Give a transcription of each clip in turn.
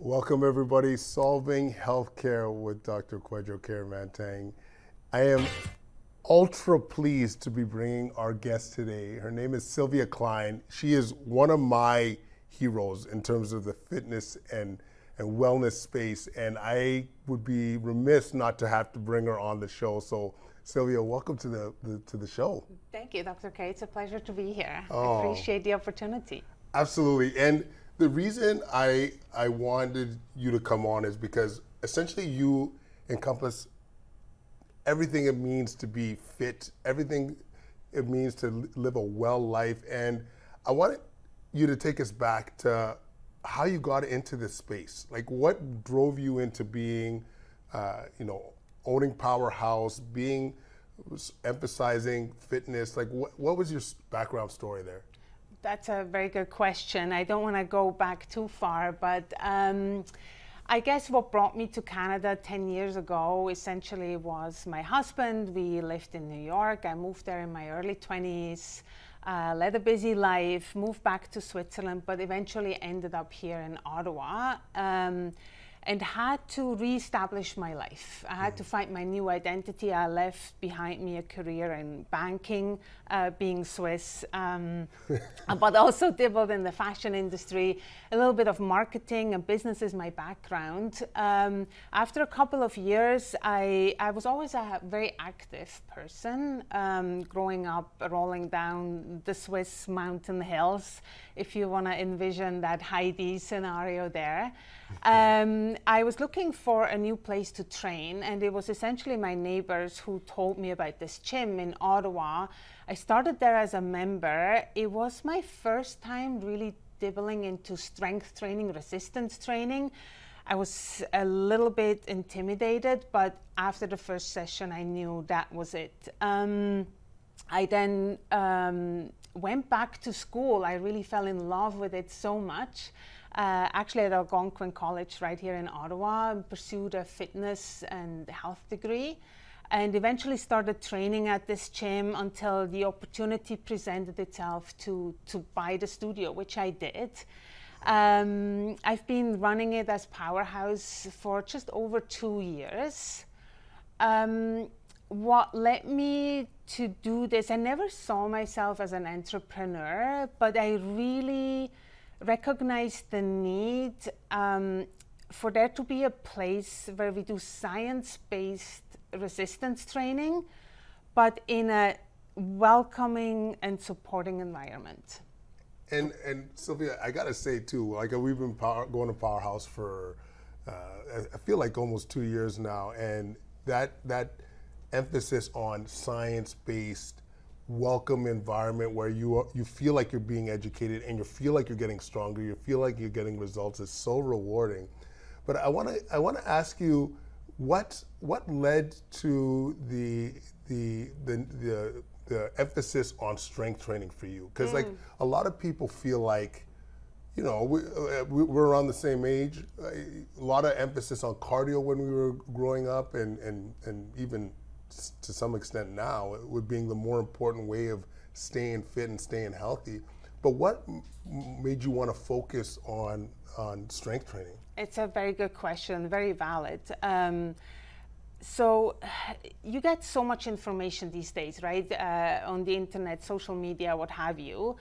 Welcome everybody, Solving Healthcare with Dr. Kwajo Kyeremanteng. I am ultra pleased to be bringing our guest today. Her name is SILVIA KLEIN. She is one of my heroes in terms of the fitness and wellness space, and I would be remiss not to have to bring her on the show. So SILVIA, welcome to the show. Thank you, Dr. K. It's a pleasure to be here. Oh. I appreciate the opportunity. Absolutely. And the reason I wanted you to come on is because essentially you encompass everything it means to be fit, everything it means to live a well life. And I wanted you to take us back to how you got into this space. Like, what drove you into being, owning Powerhouse, emphasizing fitness? Like, what was your background story there? That's a very good question. I don't want to go back too far, but I guess what brought me to Canada 10 years ago essentially was my husband. We lived in New York. I moved there in my early 20s, led a busy life, moved back to Switzerland, but eventually ended up here in Ottawa. And had to reestablish my life. I had to find my new identity. I left behind me a career in banking, being Swiss, but also dabbled in the fashion industry. A little bit of marketing and business is my background. After a couple of years, I was always a very active person, growing up, rolling down the Swiss mountain hills, if you want to envision that Heidi scenario there. I was looking for a new place to train, and it was essentially my neighbors who told me about this gym in Ottawa. I started there as a member. It was my first time really dibbling into strength training, resistance training. I was a little bit intimidated, but after the first session, I knew that was it. I then went back to school. I really fell in love with it so much. Actually at Algonquin College right here in Ottawa, pursued a fitness and health degree, and eventually started training at this gym until the opportunity presented itself to buy the studio, which I did. I've been running it as Powerhouse for just over 2 years. What led me to do this, I never saw myself as an entrepreneur, but I really recognized the need for there to be a place where we do science-based resistance training, but in a welcoming and supporting environment. And SILVIA, I gotta say too, like we've been going to Powerhouse for I feel like almost 2 years now, and that emphasis on science-based, welcome environment where you feel like you're being educated and you feel like you're getting stronger, you feel like you're getting results is so rewarding. But I want to ask you what led to the emphasis on strength training for you? Because like a lot of people feel like, we're around the same age. A lot of emphasis on cardio when we were growing up, and even to some extent now, with being the more important way of staying fit and staying healthy. But what made you want to focus on strength training? It's a very good question, very valid. So you get so much information these days, right? On the internet, social media, what have you,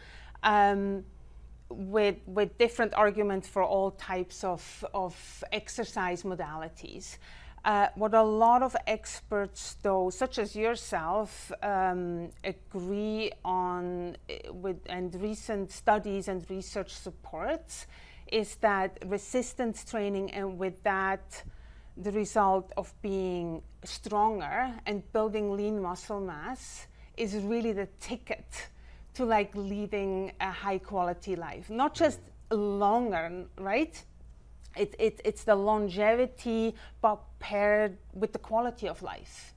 with different arguments for all types of exercise modalities. What a lot of experts, though, such as yourself, agree on, and recent studies and research supports, is that resistance training, and with that, the result of being stronger and building lean muscle mass, is really the ticket to like leading a high quality life. Not just longer, right? It's the longevity, but paired with the quality of life.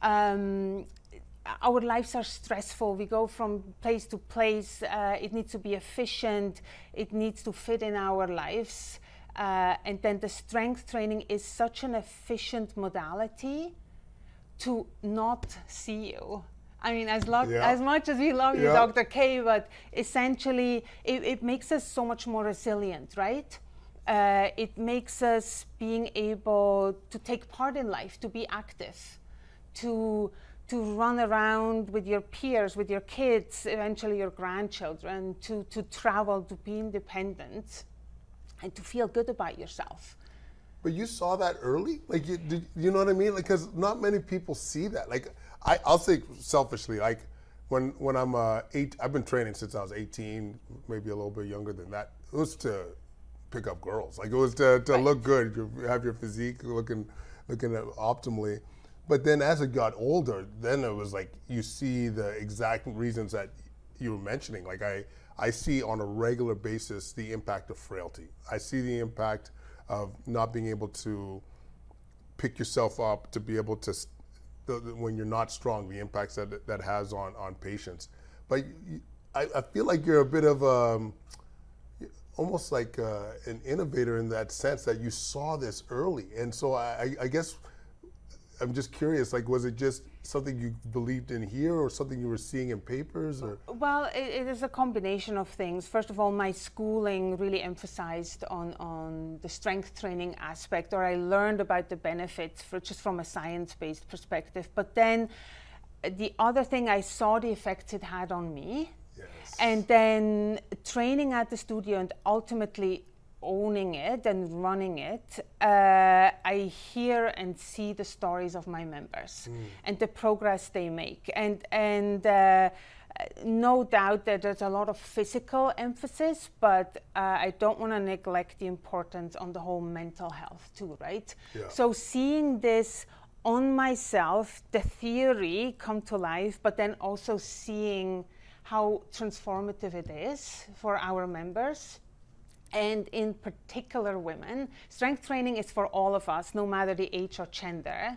Our lives are stressful. We go from place to place. It needs to be efficient. It needs to fit in our lives. And then the strength training is such an efficient modality to not see you. I mean, as much as we love you, Dr. K, but essentially it makes us so much more resilient, right? It makes us being able to take part in life, to be active, to run around with your peers, with your kids, eventually your grandchildren, to travel, to be independent, and to feel good about yourself. But you saw that early? Like, you know what I mean? Like, because not many people see that. Like, I'll say selfishly, like, when I'm I've been training since I was 18, maybe a little bit younger than that. It was to pick up girls. Like, it was to Right. look good, you have your physique looking at optimally. But then as it got older, then it was like you see the exact reasons that you were mentioning. Like, I see on a regular basis the impact of frailty. I see the impact of not being able to pick yourself up, to be able to, when you're not strong, the impacts that has on patients. But I feel like you're a bit of almost like an innovator in that sense, that you saw this early. And so I guess I'm just curious, like, was it just something you believed in here, or something you were seeing in papers, or? Well, it is a combination of things. First of all, my schooling really emphasized on the strength training aspect, or I learned about the benefits just from a science-based perspective. But then the other thing, I saw the effects it had on me. Yes. And then training at the studio and ultimately owning it and running it, I hear and see the stories of my members and the progress they make. And no doubt that there's a lot of physical emphasis, but I don't want to neglect the importance on the whole mental health too, right? Yeah. So seeing this on myself, the theory come to life, but then also seeing how transformative it is for our members, and in particular women. Strength training is for all of us, no matter the age or gender.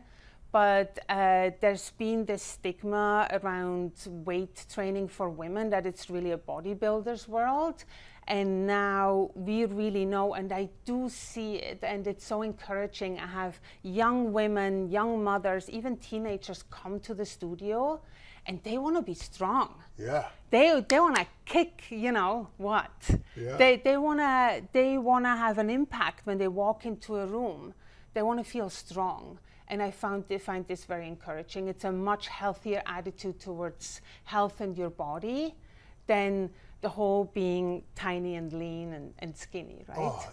But there's been this stigma around weight training for women, that it's really a bodybuilder's world. And now we really know, and I do see it, and it's so encouraging. I have young women, young mothers, even teenagers come to the studio, and they want to be strong. Yeah. They want to kick, you know what? Yeah. They want to have an impact when they walk into a room. They want to feel strong. And I find this very encouraging. It's a much healthier attitude towards health and your body than the whole being tiny and lean and skinny, right? Oh,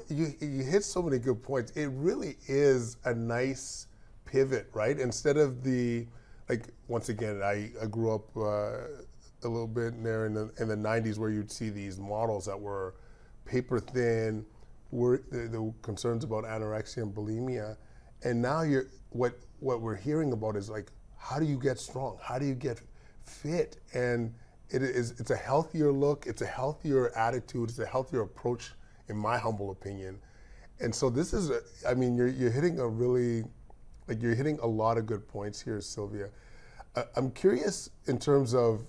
you hit so many good points. It really is a nice pivot, right? Instead of like, once again, I grew up a little bit there in the 90s, where you'd see these models that were paper thin, the concerns about anorexia and bulimia. And now what we're hearing about is, like, how do you get strong? How do you get fit? And it's a healthier look, it's a healthier attitude, it's a healthier approach, in my humble opinion. And so this is, you're hitting you're hitting a lot of good points here, Silvia. I'm curious in terms of,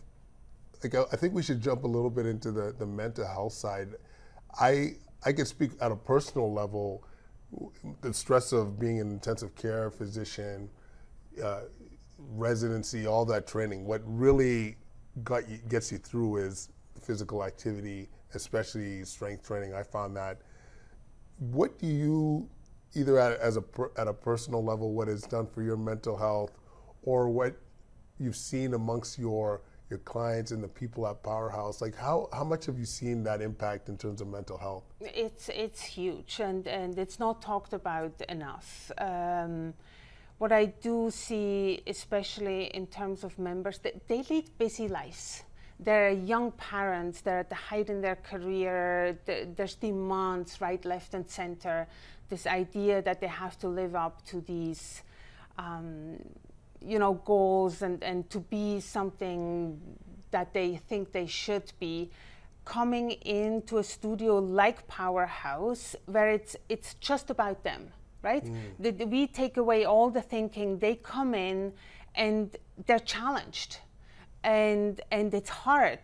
like, I think we should jump a little bit into the mental health side. I could speak at a personal level, the stress of being an intensive care physician, residency, all that training. What really gets you through is physical activity, especially strength training. I found that. What do you, either at a personal level, what it's done for your mental health, or what you've seen amongst your clients and the people at Powerhouse, like, how much have you seen that impact in terms of mental health? It's huge, and it's not talked about enough. What I do see, especially in terms of members, they lead busy lives. They're young parents, they're at the height in their career, there's demands right, left and center, this idea that they have to live up to these goals and to be something that they think they should be, coming into a studio like Powerhouse, where it's just about them, right? We take away all the thinking, they come in and they're challenged, and it's hard,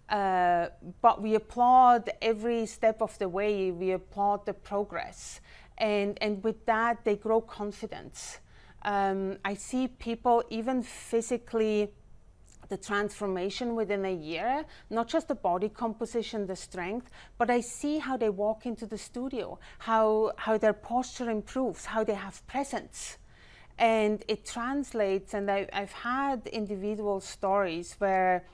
but we applaud every step of the way, we applaud the progress, and with that they grow confidence. I see people even physically the transformation within a year, not just the body composition, the strength, but I see how they walk into the studio, how their posture improves, how they have presence. And it translates, and I've had individual stories where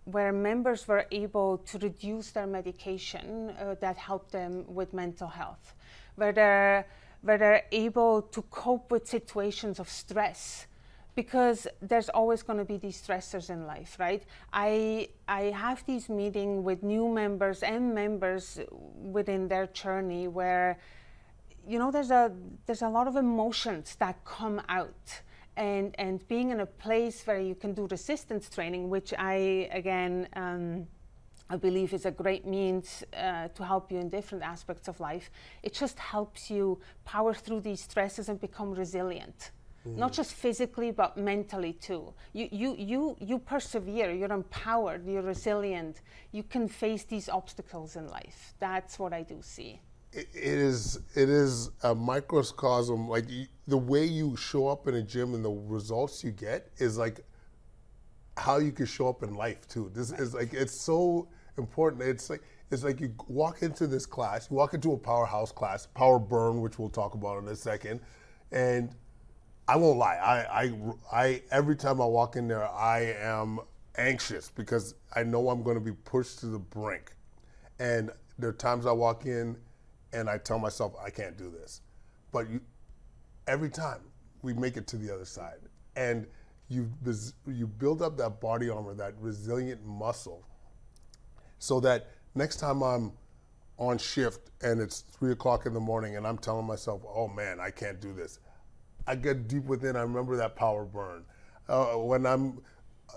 members were able to reduce their medication that helped them with mental health, where they're able to cope with situations of stress, because there's always going to be these stressors in life, right? I have these meetings with new members and members within their journey where, you know, there's a lot of emotions that come out, and being in a place where you can do resistance training, which I believe is a great means to help you in different aspects of life. It just helps you power through these stresses and become resilient. Not just physically, but mentally too. You persevere, you're empowered, you're resilient. You can face these obstacles in life. That's what I do see. It is a microcosm. Like the way you show up in a gym and the results you get is like how you can show up in life too. This is like, it's so important. It's like you walk into this class, you walk into a powerhouse class, Power Burn, which we'll talk about in a second, and I won't lie. I every time I walk in there, I am anxious because I know I'm going to be pushed to the brink. And there are times I walk in and I tell myself I can't do this, but every time we make it to the other side, and you build up that body armor, that resilient muscle, so that next time I'm on shift and it's 3 o'clock in the morning and I'm telling myself, oh man, I can't do this, I get deep within, I remember that power burn. When I'm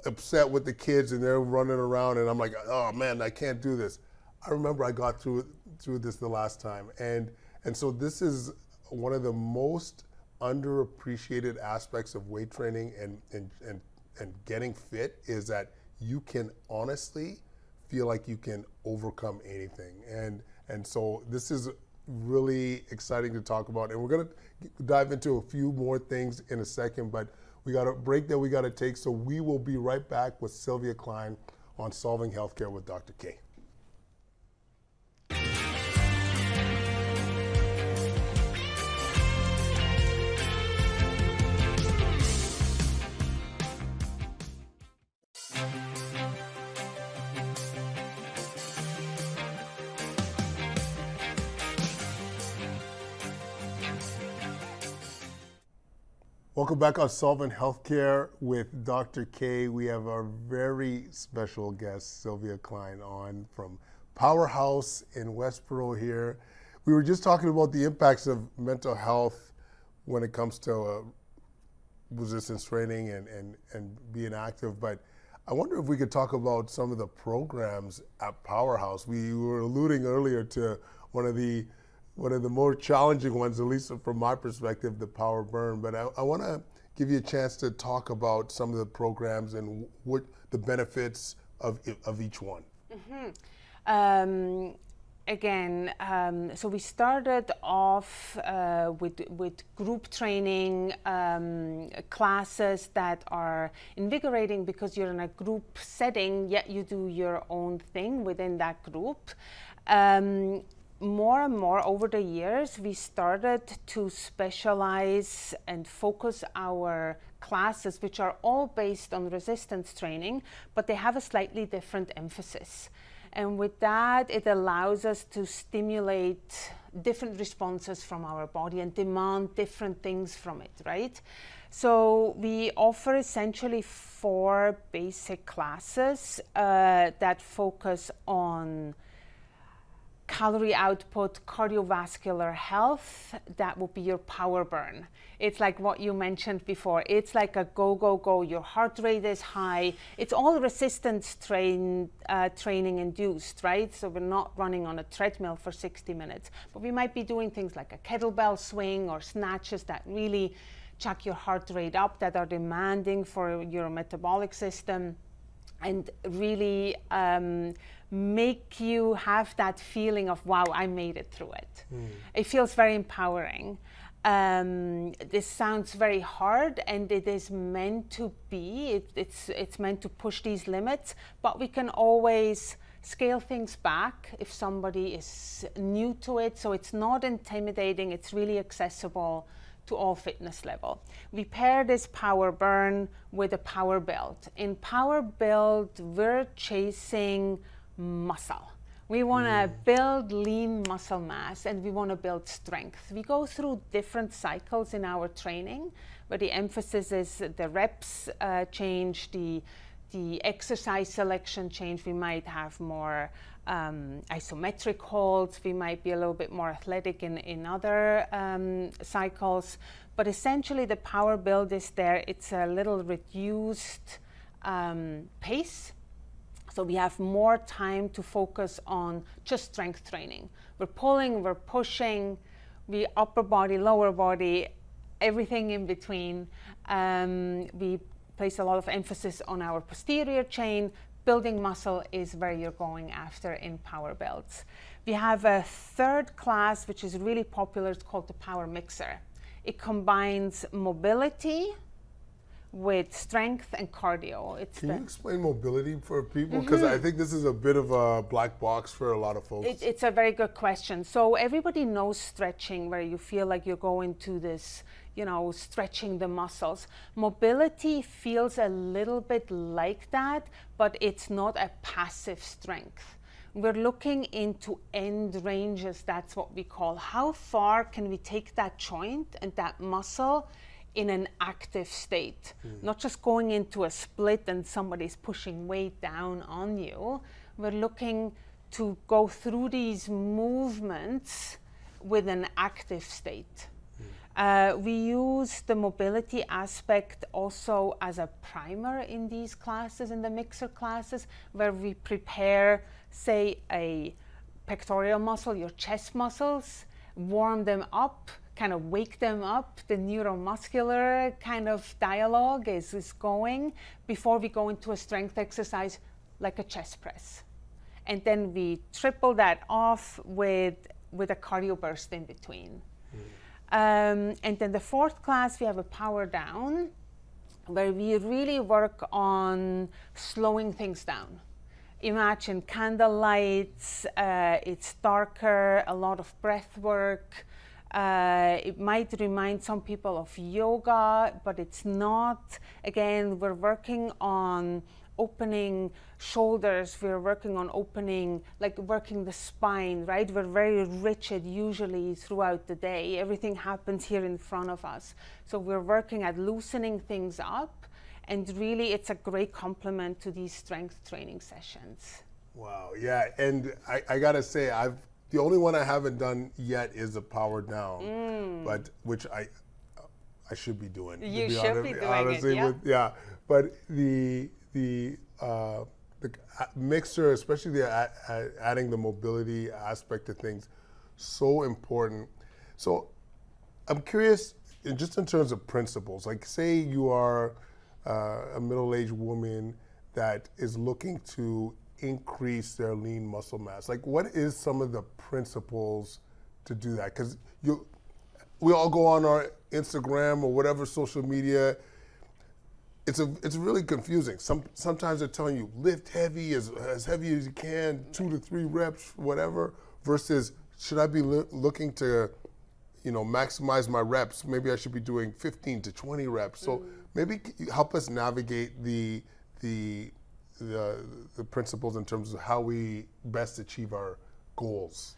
upset with the kids and they're running around and I'm like, oh man, I can't do this, I remember I got through this the last time. And so this is one of the most underappreciated aspects of weight training and getting fit, is that you can honestly feel like you can overcome anything. And so this is really exciting to talk about, and we're going to dive into a few more things in a second, but we got a break that we got to take, so we will be right back with SILVIA KLEIN on Solving Healthcare with Dr. K. Welcome back on Solving Healthcare with Dr. K. We have our very special guest, SILVIA KLEIN, on from Powerhouse in Westboro here. We were just talking about the impacts of mental health when it comes to resistance training and being active, but I wonder if we could talk about some of the programs at Powerhouse. We were alluding earlier to one of the more challenging ones, at least from my perspective, the Power Burn. But I want to give you a chance to talk about some of the programs and what the benefits of each one. Mm-hmm. So we started off with group training classes that are invigorating because you're in a group setting, yet you do your own thing within that group. More and more over the years, we started to specialize and focus our classes, which are all based on resistance training, but they have a slightly different emphasis. And with that, it allows us to stimulate different responses from our body and demand different things from it, right? So we offer essentially 4 basic classes that focus on calorie output, cardiovascular health. That will be your power burn. It's like what you mentioned before. It's like a go, go, go. Your heart rate is high. It's all resistance training induced, right? So we're not running on a treadmill for 60 minutes, but we might be doing things like a kettlebell swing or snatches that really chuck your heart rate up, that are demanding for your metabolic system, and really make you have that feeling of, wow, I made it through it. It feels very empowering. This sounds very hard, and it is meant to be. It's meant to push these limits, but we can always scale things back if somebody is new to it. So it's not intimidating. It's really accessible to all fitness level. We pair this power burn with a power build. In power build, we're chasing muscle. We want to build lean muscle mass, and we want to build strength. We go through different cycles in our training, where the emphasis is the reps change, the exercise selection change. We might have more isometric holds. We might be a little bit more athletic in other cycles. But essentially, the power build is there. It's a little reduced pace. So we have more time to focus on just strength training. We're pulling, we're pushing, we upper body, lower body, everything in between. We place a lot of emphasis on our posterior chain. Building muscle is where you're going after in power builds. We have a third class, which is really popular. It's called the power mixer. It combines mobility with strength and cardio. Can you explain mobility for people? Because I think this is a bit of a black box for a lot of folks. It's a very good question. So everybody knows stretching, where you feel like you're going to this, stretching the muscles. Mobility feels a little bit like that, but it's not a passive strength. We're looking into end ranges, that's what we call. How far can we take that joint and that muscle in an active state, not just going into a split and somebody's pushing weight down on you. We're looking to go through these movements with an active state. We use the mobility aspect also as a primer in these classes, in the mixer classes, where we prepare, say, a pectoral muscle, your chest muscles, warm them up, kind of wake them up. The neuromuscular kind of dialogue is going before we go into a strength exercise like a chest press. And then we triple that off with a cardio burst in between. And then the fourth class, we have a power down, where we really work on slowing things down. Imagine candle lights, it's darker, a lot of breath work. It might remind some people of yoga, but it's not. Again, we're working on opening shoulders, we're working on opening, like working the spine, right? We're very rigid usually throughout the day. Everything happens here in front of us. So we're working at loosening things up, and really it's a great complement to these strength training sessions. Wow, yeah, and I gotta say, the only one I haven't done yet is a power down, but which I should be doing. You should be doing it, yeah. But the mixer, especially the adding the mobility aspect of things, so important. So I'm curious, just in terms of principles, like say you are a middle-aged woman that is looking to increase their lean muscle mass. Like, what is some of the principles to do that? Because we all go on our Instagram or whatever social media. It's really confusing. Sometimes they're telling you lift heavy, as heavy as you can, 2 to 3 reps, whatever. Versus, should I be looking to, maximize my reps? Maybe I should be doing 15 to 20 reps. So maybe help us navigate the principles in terms of how we best achieve our goals.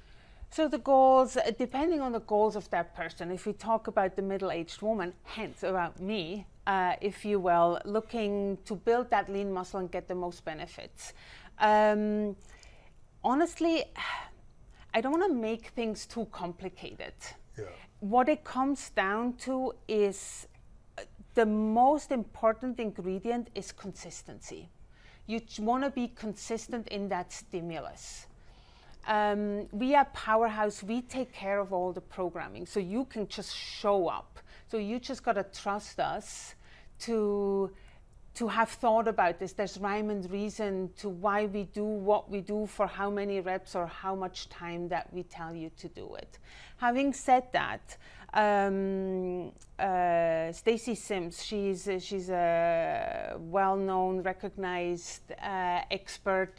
So the goals, depending on the goals of that person, if we talk about the middle-aged woman, hence about me, if you will, looking to build that lean muscle and get the most benefits. Honestly, I don't want to make things too complicated. Yeah. What it comes down to is the most important ingredient is consistency. You want to be consistent in that stimulus. We at Powerhouse, we take care of all the programming, so you can just show up. So you just got to trust us to to have thought about this. There's rhyme and reason to why we do what we do, for how many reps or how much time that we tell you to do it. Having said that, Stacy Sims, she's a well-known, recognized expert.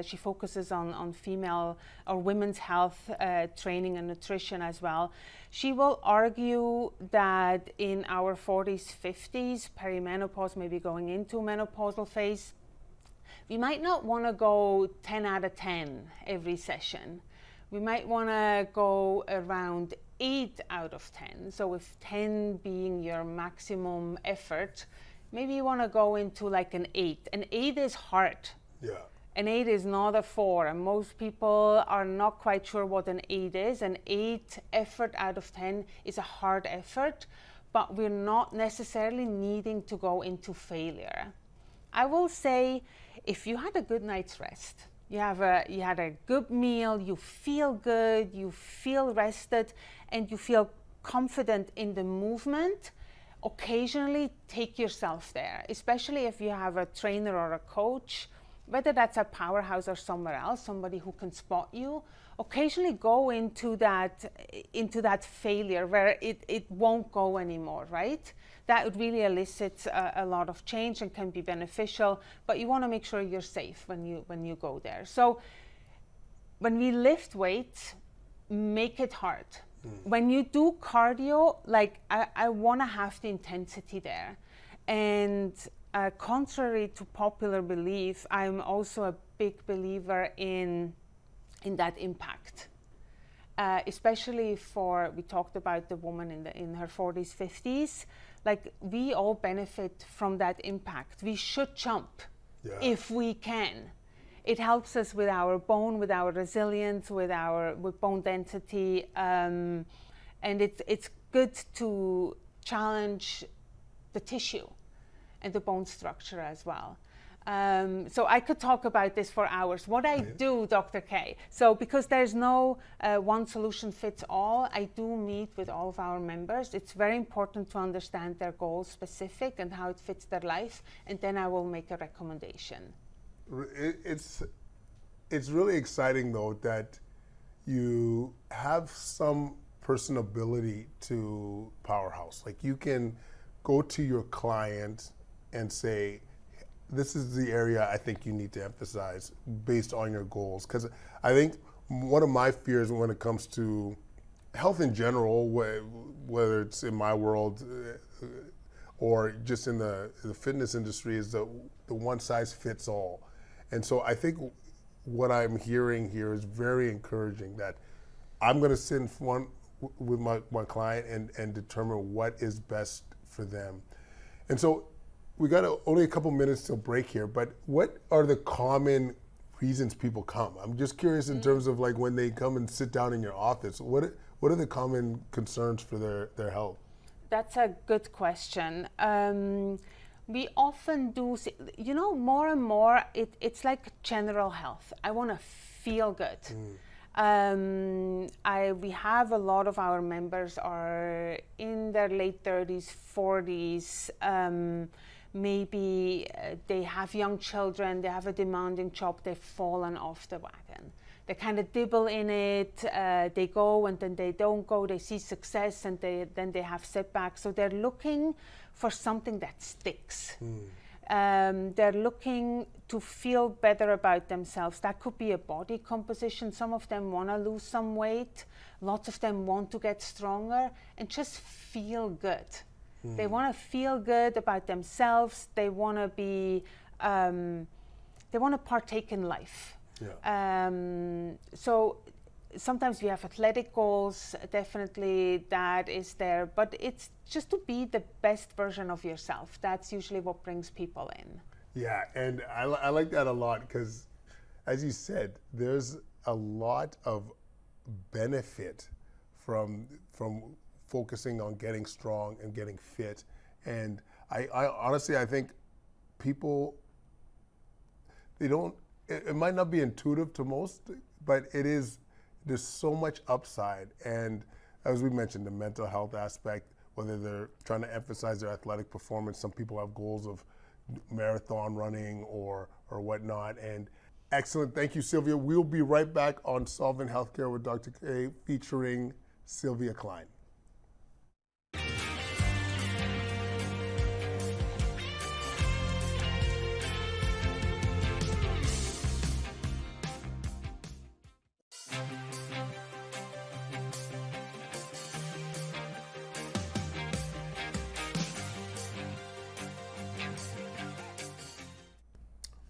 She focuses on female or women's health training and nutrition as well. She will argue that in our 40s, 50s, perimenopause, maybe going into menopausal phase, we might not want to go 10 out of 10 every session. We might want to go around 8 out of 10. So if 10 being your maximum effort, maybe you want to go into like an 8. An 8 is hard. Yeah. An 8 is not a 4, and most people are not quite sure what an 8 is. An 8 effort out of 10 is a hard effort, but we're not necessarily needing to go into failure. I will say, if you had a good night's rest, you had a good meal, you feel good, you feel rested, and you feel confident in the movement, occasionally take yourself there, especially if you have a trainer or a coach, whether that's a Powerhouse or somewhere else, somebody who can spot you. Occasionally go into that failure where it won't go anymore, right? That really elicits a lot of change and can be beneficial, but you want to make sure you're safe when you go there. So when we lift weights, make it hard. When you do cardio, like I want to have the intensity there. And contrary to popular belief, I'm also a big believer in that impact. Especially we talked about the woman in her 40s, 50s. Like, we all benefit from that impact. We should jump if we can. It helps us with our bone, with our resilience, with bone density, and it's good to challenge the tissue and the bone structure as well. So I could talk about this for hours. What I do, Dr. K, so because there's no one solution fits all, I do meet with all of our members. It's very important to understand their goals specific and how it fits their life, and then I will make a recommendation. It's really exciting, though, that you have some personability to Powerhouse. Like, you can go to your client and say, this is the area I think you need to emphasize based on your goals. Because I think one of my fears when it comes to health in general, whether it's in my world or just in the fitness industry, is the one size fits all. And so I think what I'm hearing here is very encouraging, that I'm going to sit with my client and determine what is best for them. And so we got only a couple minutes till break here, but what are the common reasons people come? I'm just curious in terms of, like, when they come and sit down in your office, what are the common concerns for their health? That's a good question. We often do, more and more, it's like general health. I want to feel good. We have a lot of our members are in their late 30s, 40s, maybe they have young children, they have a demanding job, they've fallen off the wagon. They kind of dibble in it, they go and then they don't go, they see success and then they have setbacks. So they're looking for something that sticks. They're looking to feel better about themselves. That could be a body composition. Some of them want to lose some weight. Lots of them want to get stronger and just feel good. They want to feel good about themselves. They want to be, they want to partake in life. So sometimes we have athletic goals, definitely that is there, but it's just to be the best version of yourself. That's usually what brings people in. Yeah, and I like that a lot because, as you said, there's a lot of benefit from focusing on getting strong and getting fit. And I honestly, I think people, it might not be intuitive to most, but there's so much upside. And as we mentioned, the mental health aspect, whether they're trying to emphasize their athletic performance, some people have goals of marathon running or whatnot. And excellent. Thank you, Sylvia. We'll be right back on Solving Healthcare with Dr. K, featuring Sylvia KLEIN.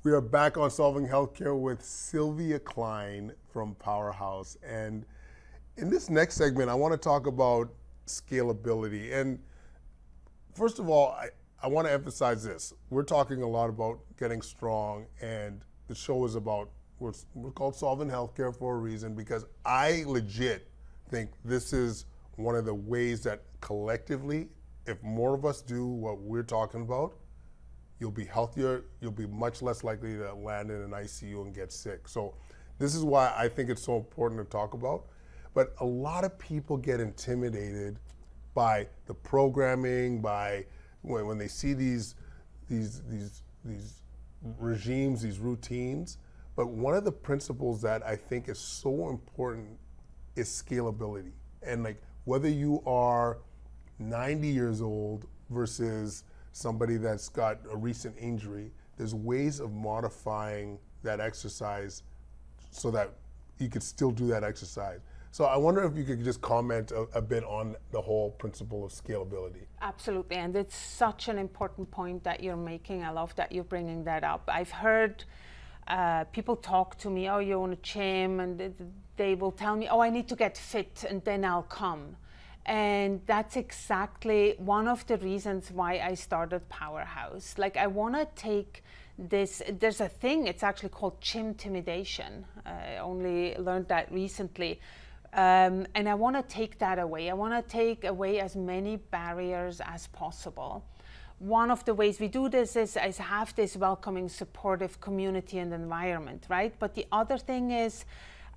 We are back on Solving Healthcare with Sylvia KLEIN from Powerhouse. And in this next segment, I want to talk about scalability. And first of all, I want to emphasize this. We're talking a lot about getting strong, and the show is about, we're called Solving Healthcare for a reason, because I legit think this is one of the ways that collectively, if more of us do what we're talking about, you'll be healthier, you'll be much less likely to land in an ICU and get sick. So this is why I think it's so important to talk about. But a lot of people get intimidated by the programming, by when they see these regimes, these routines. But one of the principles that I think is so important is scalability. And like whether you are 90 years old versus somebody that's got a recent injury, there's ways of modifying that exercise so that you could still do that exercise. So I wonder if you could just comment a bit on the whole principle of scalability. Absolutely, and it's such an important point that you're making. I love that you're bringing that up. I've heard people talk to me, oh, you own a gym, and they will tell me, oh, I need to get fit and then I'll come. And that's exactly one of the reasons why I started Powerhouse. Like I want to take this, there's a thing, it's actually called gym intimidation. I only learned that recently. And I want to take that away. I want to take away as many barriers as possible. One of the ways we do this is have this welcoming, supportive community and environment, right? But the other thing is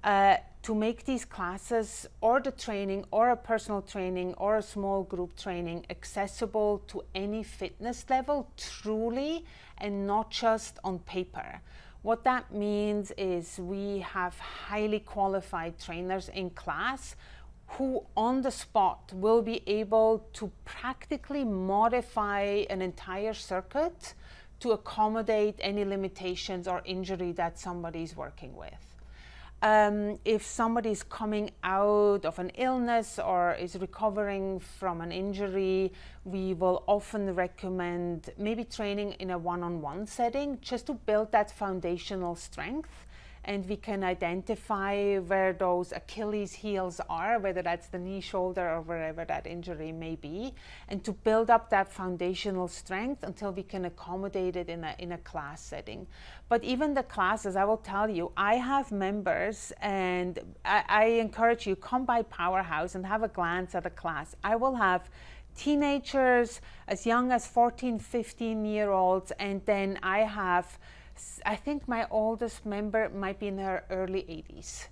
to make these classes or the training or a personal training or a small group training accessible to any fitness level truly, and not just on paper. What that means is we have highly qualified trainers in class who on the spot will be able to practically modify an entire circuit to accommodate any limitations or injury that somebody's working with. If somebody's coming out of an illness or is recovering from an injury, we will often recommend maybe training in a one-on-one setting just to build that foundational strength. And we can identify where those Achilles heels are, whether that's the knee, shoulder, or wherever that injury may be, and to build up that foundational strength until we can accommodate it in a class setting. But even the classes, I will tell you, I have members, and I encourage you, come by Powerhouse and have a glance at a class. I will have teenagers as young as 14, 15-year-olds, and then I think my oldest member might be in her early 80s.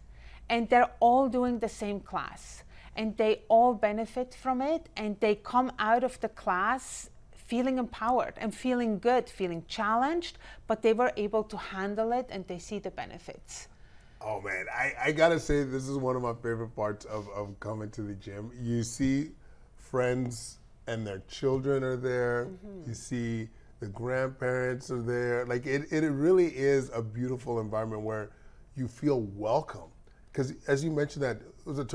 And they're all doing the same class. And they all benefit from it. And they come out of the class feeling empowered and feeling good, feeling challenged, but they were able to handle it and they see the benefits. Oh man, I gotta say this is one of my favorite parts of coming to the gym. You see friends and their children are there. Mm-hmm. You see the grandparents are there. Like it really is a beautiful environment where you feel welcome. Because as you mentioned that, was it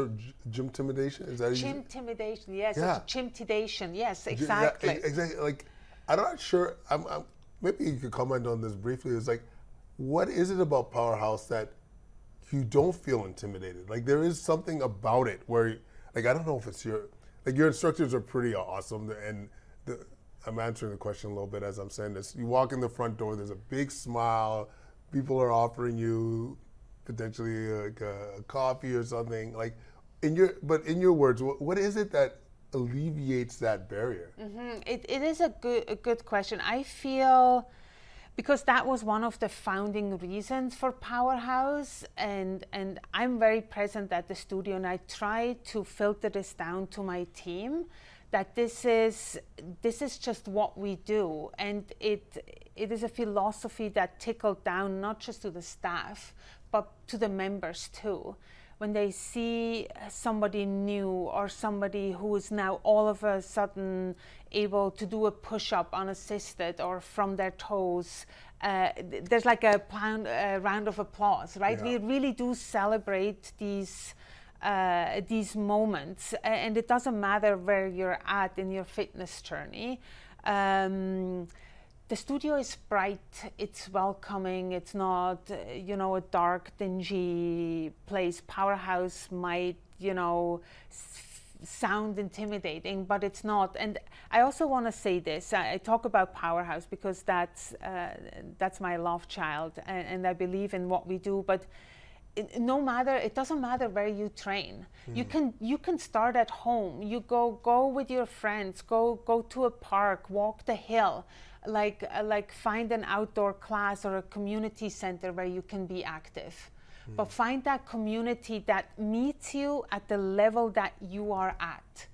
gym intimidation? Is that gym intimidation, yes. Yeah. Gym intimidation, yes, exactly. Yeah, exactly. Like, I'm not sure, maybe you could comment on this briefly. It's like, what is it about Powerhouse that you don't feel intimidated? Like there is something about it where, like, I don't know if it's your instructors are pretty awesome, and I'm answering the question a little bit as I'm saying this. You walk in the front door, there's a big smile, people are offering you potentially like a coffee or something. Like in your words, what is it that alleviates that barrier? Mm-hmm. It is a good question. I feel, because that was one of the founding reasons for Powerhouse, and I'm very present at the studio, and I try to filter this down to my team, that this is just what we do, and it is a philosophy that trickled down not just to the staff but to the members too. When they see somebody new or somebody who is now all of a sudden able to do a push-up unassisted or from their toes, there's like a round of applause, right? Yeah. We really do celebrate these moments, and it doesn't matter where you're at in your fitness journey. The studio is bright, it's welcoming, it's not, a dark, dingy place. Powerhouse might, sound intimidating, but it's not. And I also want to say this, I talk about Powerhouse because that's my love child, and I believe in what we do, but it doesn't matter where you train. You can start at home. You go with your friends, go to a park, walk the hill, like find an outdoor class or a community center where you can be active. But find that community that meets you at the level that you are at,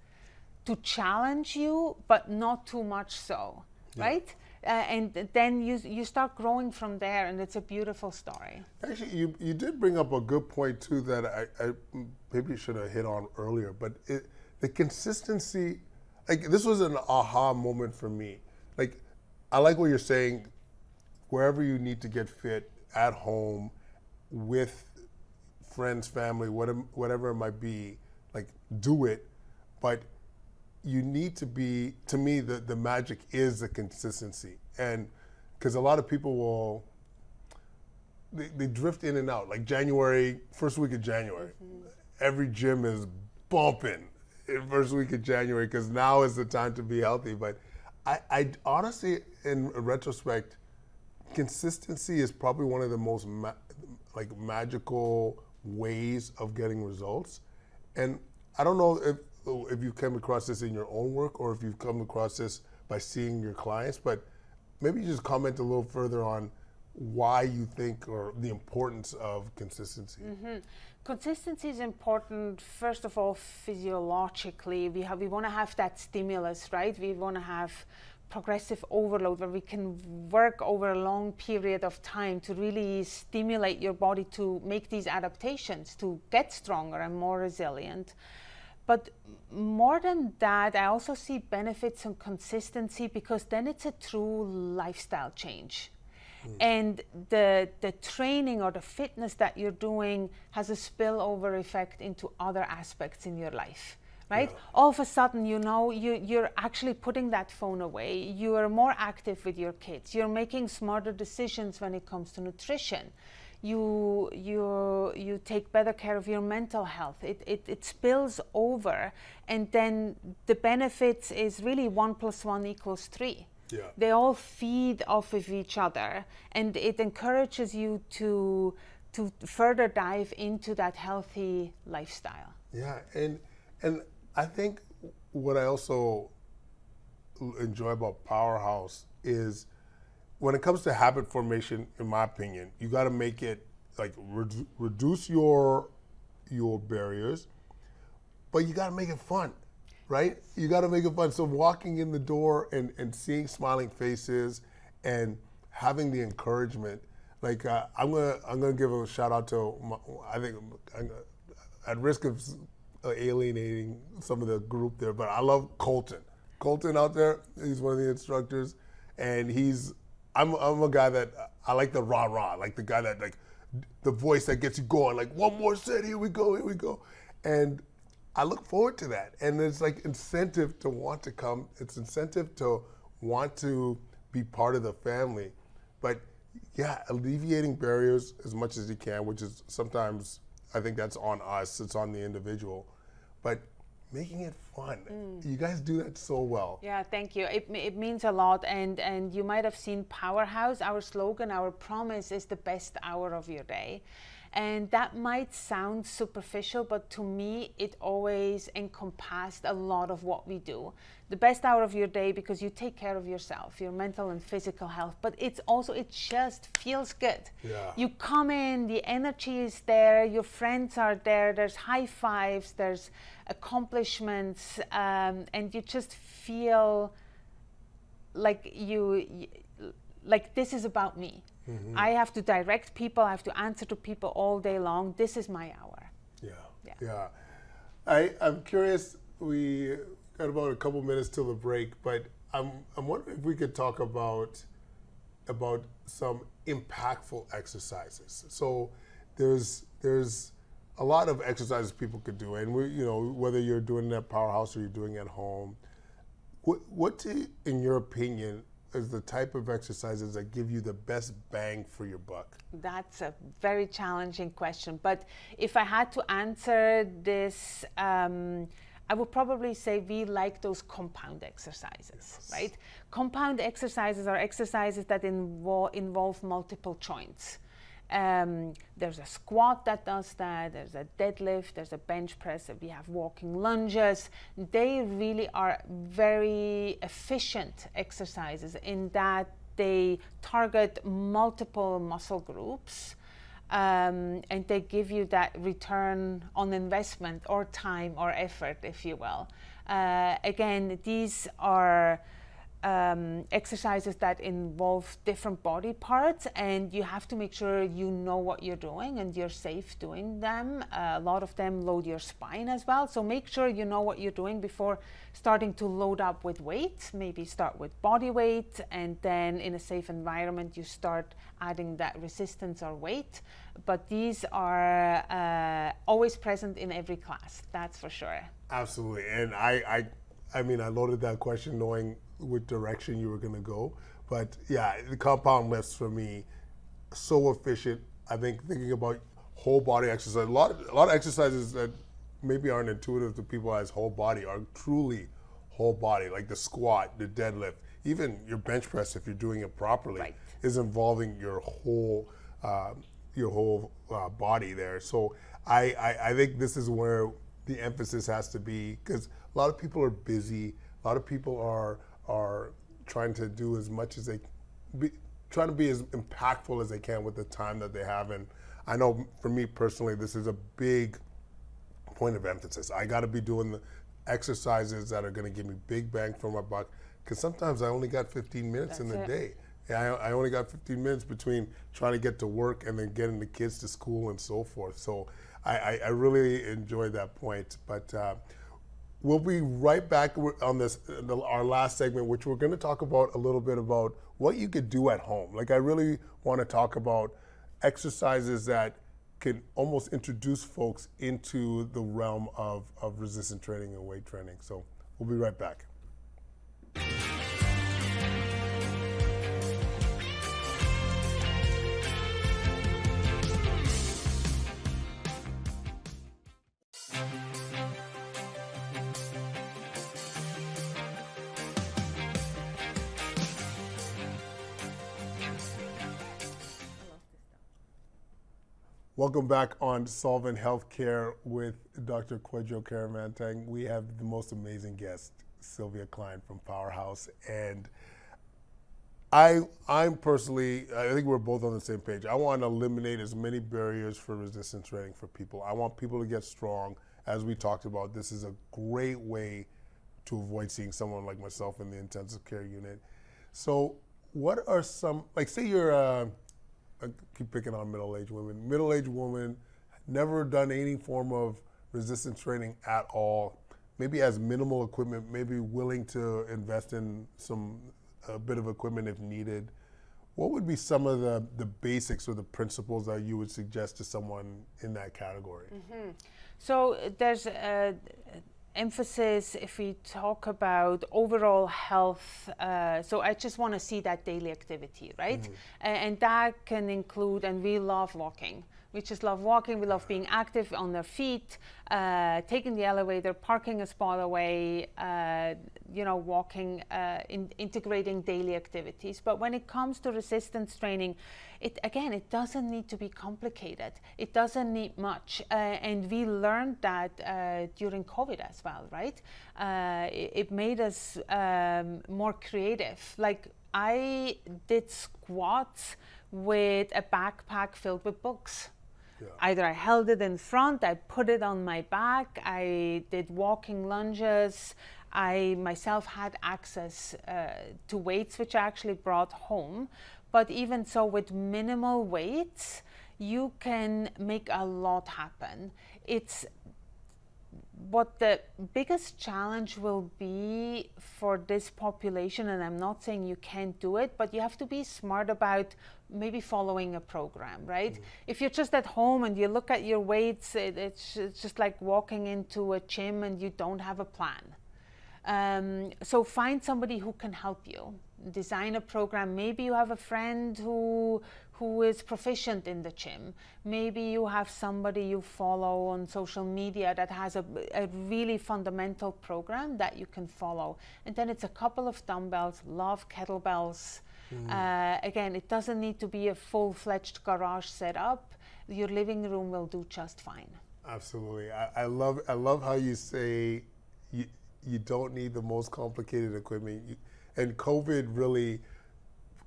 to challenge you, but not too much so, right? And then you start growing from there, and it's a beautiful story. Actually, you did bring up a good point too that I maybe should have hit on earlier, but the consistency, like this was an aha moment for me. Like, I like what you're saying, wherever you need to get fit, at home, with friends, family, whatever it might be, like do it, but you need to be, to me, the magic is the consistency. And because a lot of people they drift in and out, like January, first week of January, every gym is bumping in first week of January because now is the time to be healthy. But I honestly, in retrospect, consistency is probably one of the most magical ways of getting results. And I don't know if you've come across this in your own work or if you've come across this by seeing your clients, but maybe you just comment a little further on why you think, or the importance of consistency. Consistency is important, first of all, physiologically. We want to have that stimulus, right? We want to have progressive overload where we can work over a long period of time to really stimulate your body to make these adaptations, to get stronger and more resilient. But more than that, I also see benefits in consistency because then it's a true lifestyle change. And the training or the fitness that you're doing has a spillover effect into other aspects in your life, right? Yeah. All of a sudden, you're actually putting that phone away. You are more active with your kids. You're making smarter decisions when it comes to nutrition. You take better care of your mental health. It spills over, and then the benefits is really 1 + 1 = 3. Yeah. They all feed off of each other, and it encourages you to further dive into that healthy lifestyle. Yeah, and I think what I also enjoy about Powerhouse is when it comes to habit formation, in my opinion, you got to make it like reduce your barriers, but you got to make it fun. Right? You got to make it fun. So walking in the door and seeing smiling faces and having the encouragement, like I'm gonna give a shout out to I think at risk of alienating some of the group there, but I love Colton. Colton out there, he's one of the instructors, and I'm a guy that I like the rah-rah, like the guy that like the voice that gets you going, like one more set, here we go, and I look forward to that. And it's like incentive to want to come. It's incentive to want to be part of the family. But yeah, alleviating barriers as much as you can, which is sometimes, I think that's on us, it's on the individual. But making it fun. You guys do that so well. Yeah, thank you. It means a lot. And you might have seen Powerhouse, our slogan, our promise is the best hour of your day. And that might sound superficial, but to me, it always encompassed a lot of what we do. The best hour of your day, because you take care of yourself, your mental and physical health, but it's also, it just feels good. Yeah. You come in, the energy is there, your friends are there, there's high fives, there's accomplishments, and you just feel like like this is about me. Mm-hmm. I have to direct people, I have to answer to people all day long. This is my hour. Yeah. I'm curious, we got about a couple minutes till the break, but I'm wondering if we could talk about some impactful exercises. So there's a lot of exercises people could do, and whether you're doing it at Powerhouse or you're doing it at home, what in your opinion is the type of exercises that give you the best bang for your buck? That's a very challenging question, but if I had to answer this, I would probably say we like those compound exercises, yes. Right? Compound exercises are exercises that involve multiple joints. There's a squat that does that, there's a deadlift, there's a bench press, we have walking lunges. They really are very efficient exercises in that they target multiple muscle groups, and they give you that return on investment or time or effort, if you will. Again, these are exercises that involve different body parts, and you have to make sure you know what you're doing and you're safe doing them. A lot of them load your spine as well, so make sure you know what you're doing before starting to load up with weight. Maybe start with body weight, and then in a safe environment you start adding that resistance or weight. But these are always present in every class, that's for sure. Absolutely. And I mean, I loaded that question knowing what direction you were going to go, but yeah, the compound lifts for me, so efficient. I think thinking about whole body exercise, a lot of exercises that maybe aren't intuitive to people as whole body are truly whole body, like the squat, the deadlift, even your bench press, if you're doing it properly, right, is involving your whole body there. So I think this is where the emphasis has to be, because a lot of people are busy, a lot of people are trying to do as much as trying to be as impactful as they can with the time that they have. And I know for me personally, this is a big point of emphasis. I got to be doing the exercises that are going to give me big bang for my buck, because sometimes I only got 15 minutes in the day. I only got 15 minutes between trying to get to work and then getting the kids to school and so forth. So I really enjoyed that point. But we'll be right back on this, our last segment, which we're going to talk about a little bit about what you could do at home. Like, I really want to talk about exercises that can almost introduce folks into the realm of resistance training and weight training. So we'll be right back. Welcome back on Solvent Healthcare with Dr. Kwajo Kyeremanteng. We have the most amazing guest, SILVIA KLEIN from Powerhouse. And I'm personally, I think we're both on the same page. I want to eliminate as many barriers for resistance training for people. I want people to get strong. As we talked about, this is a great way to avoid seeing someone like myself in the intensive care unit. So what are some, like, say you're I keep picking on middle-aged women. Middle-aged woman, never done any form of resistance training at all, maybe has minimal equipment, maybe willing to invest in a bit of equipment if needed. What would be some of the basics or the principles that you would suggest to someone in that category? Mm-hmm. So there's emphasis if we talk about overall health. So I just want to see that daily activity, right? Mm-hmm. And that can include, and we love walking. We just love walking. We love being active on their feet, taking the elevator, parking a spot away, walking, integrating daily activities. But when it comes to resistance training, it doesn't need to be complicated. It doesn't need much. And we learned that during COVID as well, right? It made us more creative. Like, I did squats with a backpack filled with books. Yeah. Either I held it in front, I put it on my back, I did walking lunges. I myself had access to weights, which I actually brought home. But even so, with minimal weights, you can make a lot happen. It's what the biggest challenge will be for this population, and I'm not saying you can't do it, but you have to be smart about maybe following a program, right? If you're just at home and you look at your weights, it's just like walking into a gym and you don't have a plan. So find somebody who can help you. Design a program. Maybe you have a friend who is proficient in the gym. Maybe you have somebody you follow on social media that has a really fundamental program that you can follow. And then it's a couple of dumbbells, love kettlebells. Again, it doesn't need to be a full-fledged garage setup. Your living room will do just fine. Absolutely. I love how you say you don't need the most complicated equipment. And COVID really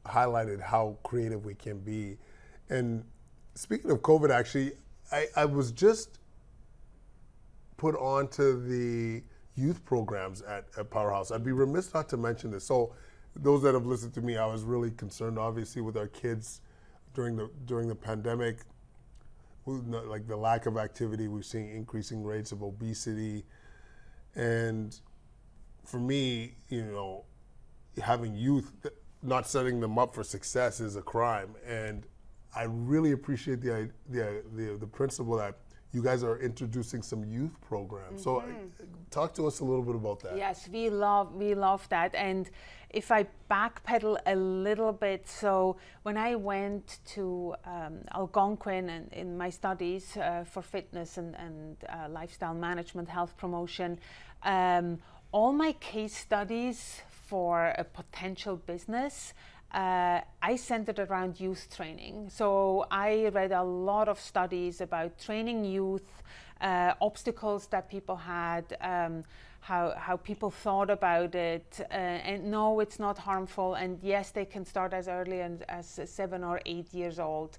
highlighted how creative we can be. And speaking of COVID, actually, I was just put onto the youth programs at Powerhouse. I'd be remiss not to mention this. So those that have listened to me, I was really concerned, obviously, with our kids during the pandemic, like the lack of activity. We're seeing increasing rates of obesity. And for me, having youth, not setting them up for success is a crime. And I really appreciate the principle that you guys are introducing some youth programs. So talk to us a little bit about that. Yes, we love that. And if I backpedal a little bit, so when I went to Algonquin and in my studies for fitness and lifestyle management, health promotion, all my case studies for a potential business, I centered around youth training. So I read a lot of studies about training youth, obstacles that people had, how people thought about it, and no, it's not harmful, and yes, they can start as early as 7 or 8 years old.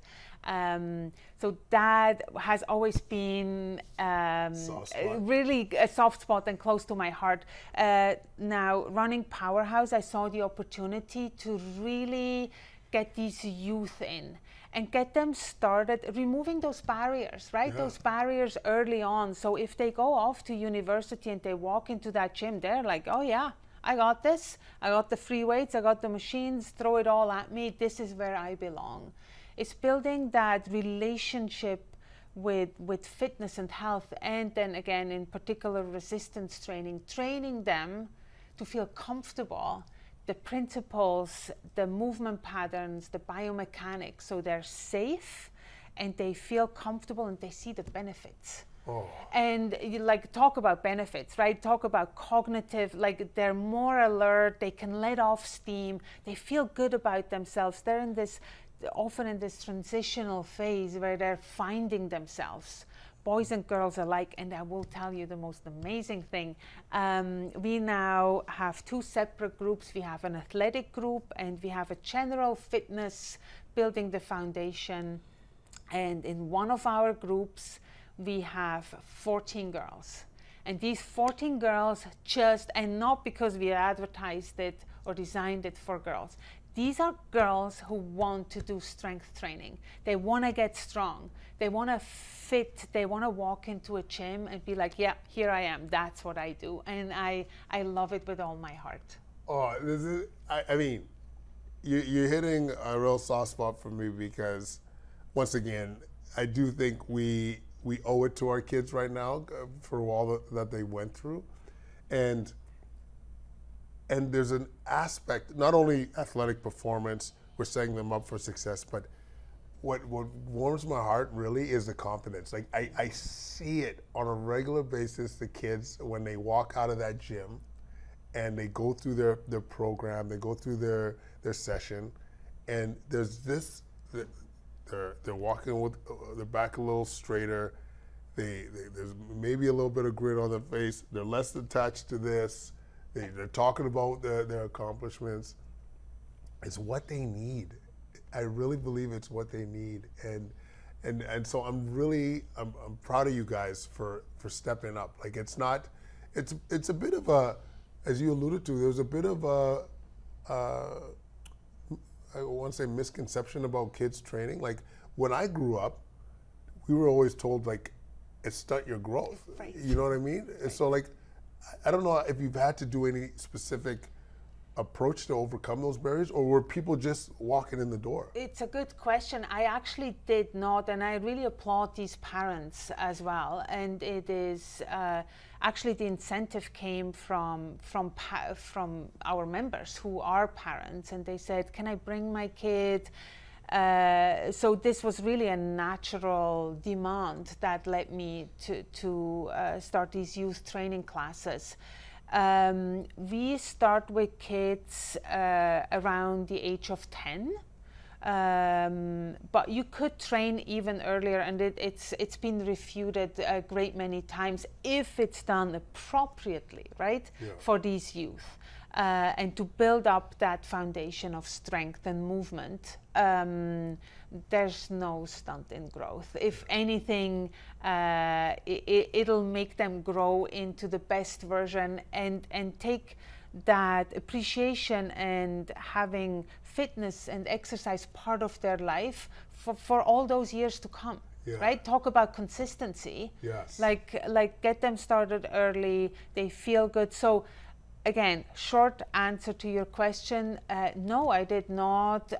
So that has always been really a soft spot and close to my heart. Now, running Powerhouse, I saw the opportunity to really get these youth in and get them started removing those barriers, right? Yeah. Those barriers early on. So if they go off to university and they walk into that gym, they're like, oh yeah, I got this. I got the free weights, I got the machines, throw it all at me. This is where I belong. It's building that relationship with fitness and health, and then again, in particular, resistance training, training them to feel comfortable, the principles, the movement patterns, the biomechanics, so they're safe and they feel comfortable and they see the benefits. Oh. And you talk about benefits, right? Talk about cognitive, they're more alert, they can let off steam, they feel good about themselves. They're often in this transitional phase where they're finding themselves, boys and girls alike. And I will tell you the most amazing thing. We now have 2 separate groups. We have an athletic group and we have a general fitness, building the foundation. And in one of our groups, we have 14 girls. And these 14 girls and not because we advertised it or designed it for girls, these are girls who want to do strength training. They want to get strong. They want to fit. They want to walk into a gym and be like, yeah, here I am. That's what I do. And I love it with all my heart. Oh, I mean, you're hitting a real soft spot for me because, once again, I do think we owe it to our kids right now for all that they went through. And there's an aspect, not only athletic performance, we're setting them up for success, but what warms my heart really is the confidence. Like I see it on a regular basis, the kids, when they walk out of that gym and they go through their program, they go through their session, and there's this, they're walking with their back a little straighter, there's maybe a little bit of grit on their face, they're less attached to this, they're talking about their accomplishments. It's what they need. I really believe it's what they need, and so I'm proud of you guys for stepping up. Like it's a bit of a, as you alluded to, there's a bit of a I want to say misconception about kids training. Like when I grew up, we were always told like, it's stunt your growth. Right. You know what I mean? Right. And so like, I don't know if you've had to do any specific approach to overcome those barriers, or were people just walking in the door? It's a good question. I actually did not, and I really applaud these parents as well. And it is actually the incentive came from our members who are parents, and they said, "Can I bring my kid?" So this was really a natural demand that led me to start these youth training classes. We start with kids around the age of 10, but you could train even earlier, and it's been refuted a great many times if it's done appropriately, right? Yeah. For these youth, and to build up that foundation of strength and movement. There's no stunt in growth. If anything, it'll make them grow into the best version and take that appreciation and having fitness and exercise part of their life for all those years to come. Yeah. Right? Talk about consistency. Yes. Like get them started early, they feel good. So again, short answer to your question, no, I did not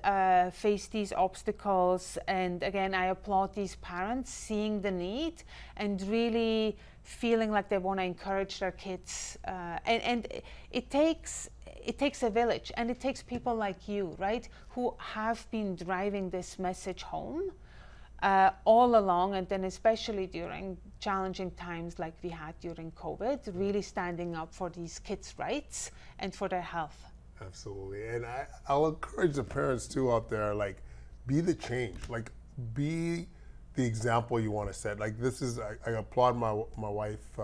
face these obstacles. And again, I applaud these parents seeing the need and really feeling like they want to encourage their kids. And it takes a village, and it takes people like you, right, who have been driving this message home all along, and then especially during challenging times like we had during COVID, really standing up for these kids' rights and for their health. Absolutely. And I'll encourage the parents too out there, like, be the change, like be the example you want to set. Like this is, I applaud my wife,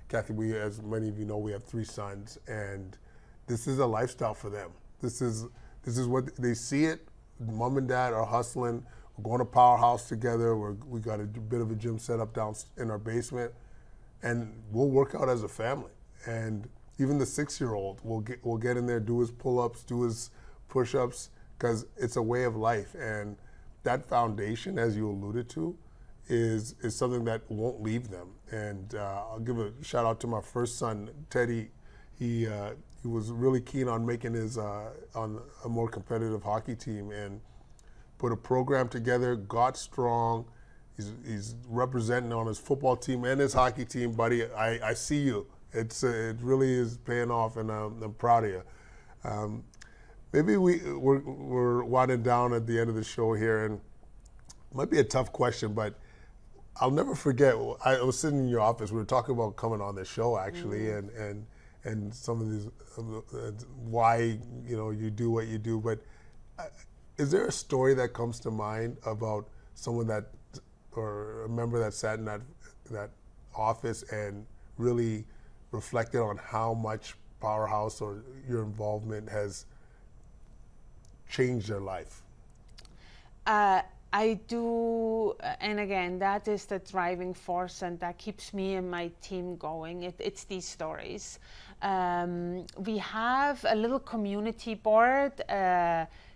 Kathy. We, as many of you know, we have 3 sons, and this is a lifestyle for them. This is what they see it. Mom and dad are hustling. We're going to Powerhouse together. We got a bit of a gym set up down in our basement, and we'll work out as a family. And even the 6-year-old will get in there, do his pull-ups, do his push-ups, because it's a way of life. And that foundation, as you alluded to, is something that won't leave them. And I'll give a shout out to my first son, Teddy. He was really keen on making his on a more competitive hockey team, and put a program together, got strong. He's representing on his football team and his hockey team, buddy. I see you. It really is paying off, and I'm proud of you. Maybe we're winding down at the end of the show here, and it might be a tough question, but I'll never forget. I was sitting in your office. We were talking about coming on this show actually, and some of these why you do what you do. But is there a story that comes to mind about someone or a member that sat in that office and really reflected on how much Powerhouse or your involvement has changed their life? I do, and again, that is the driving force, and that keeps me and my team going. It's these stories. We have a little community board.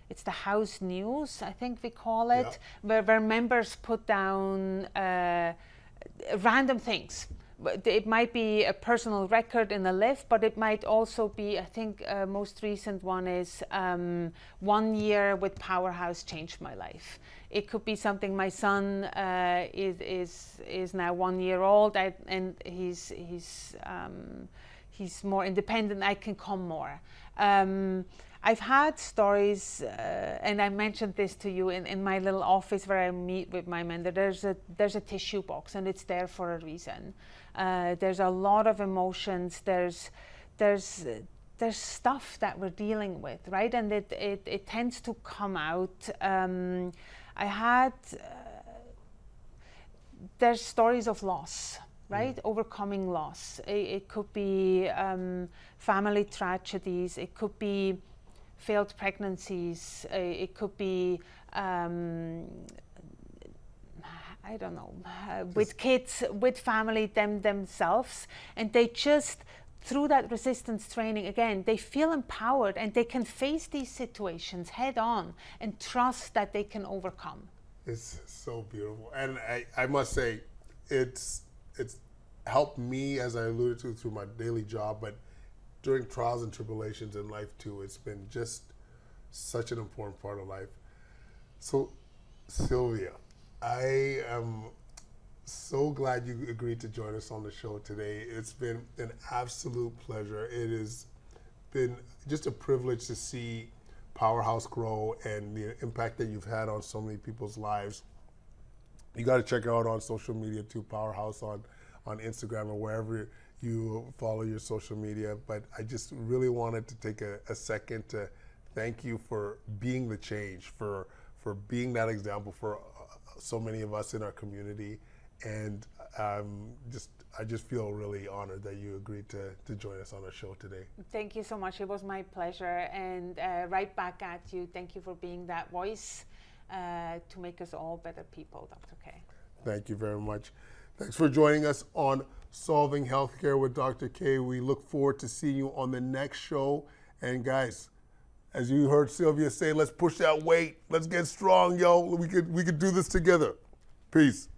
It's the House News, I think we call it, yeah. where members put down random things. It might be a personal record in a lift, but it might also be, I think most recent one is 1 year with Powerhouse changed my life. It could be something, my son is now 1 year old, and he's more independent, I can come more. I've had stories, and I mentioned this to you in my little office where I meet with my mentor. There's a tissue box, and it's there for a reason. There's a lot of emotions. There's stuff that we're dealing with, right? And it tends to come out. There's stories of loss, right? Overcoming loss. It could be family tragedies. It could be failed pregnancies. It could be, I don't know, with kids, with family themselves. And they just, through that resistance training, again, they feel empowered and they can face these situations head on and trust that they can overcome. It's so beautiful. And I must say, it's helped me, as I alluded to, through my daily job, but during trials and tribulations in life too. It's been just such an important part of life. So, Sylvia, I am so glad you agreed to join us on the show today. It's been an absolute pleasure. It has been just a privilege to see Powerhouse grow and the impact that you've had on so many people's lives. You got to check it out on social media too, Powerhouse on Instagram or wherever you follow your social media. But I just really wanted to take a second to thank you for being the change, for being that example for so many of us in our community. And I just feel really honored that you agreed to join us on our show today. Thank you so much. It was my pleasure. And right back at you. Thank you for being that voice to make us all better people, Dr. K. Thank you very much. Thanks for joining us on Solving Healthcare with Dr. K. We look forward to seeing you on the next show. And guys, as you heard Sylvia say, let's push that weight. Let's get strong, yo. We could do this together. Peace.